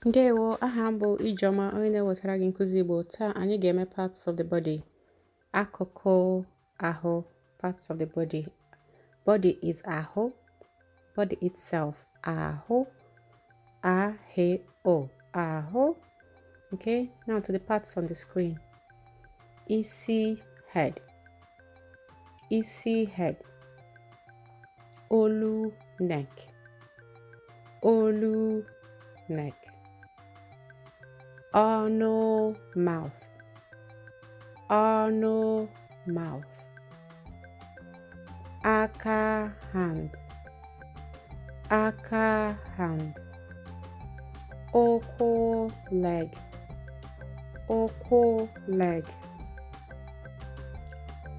Ndewo, aha m bụ Ijeọma, onye na-ewetara gị nkụzi Igbo. Taa anyị ga-eme parts of the body. Akụkụ ahụ, parts of the body. Body is ahụ, body itself, ahụ, ahụ, ahụ. Okay, now to the parts on the screen. Isi, head. Isi, head. Olu, neck. Olu, neck. Ọnụ, mouth. Ọnụ, mouth. Aka, hand. Aka, hand. Ụkwụ, leg. Ụkwụ, leg.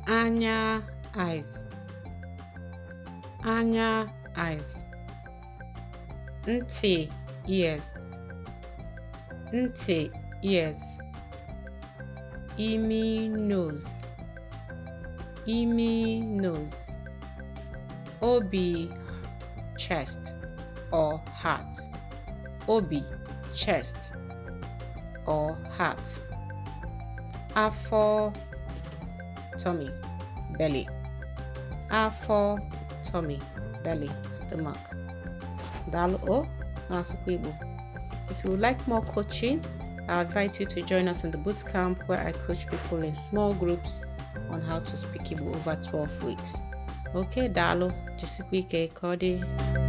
Anya, eyes. Anya, eyes. Ntị, ears. Ntị, ears. Imi, nose. Imi, nose. Obi, chest or heart. Obi, chest or heart. Afọ, tummy, belly. Afọ, tummy, belly, stomach. Daalụ o n'asụsụ Igbo. If you would like more coaching, I invite you to join us in the Bootcamp, where I coach people in small groups on how to speak Igbo over 12 weeks. Okay, daalụ, jisikwa ike ka ọ dị.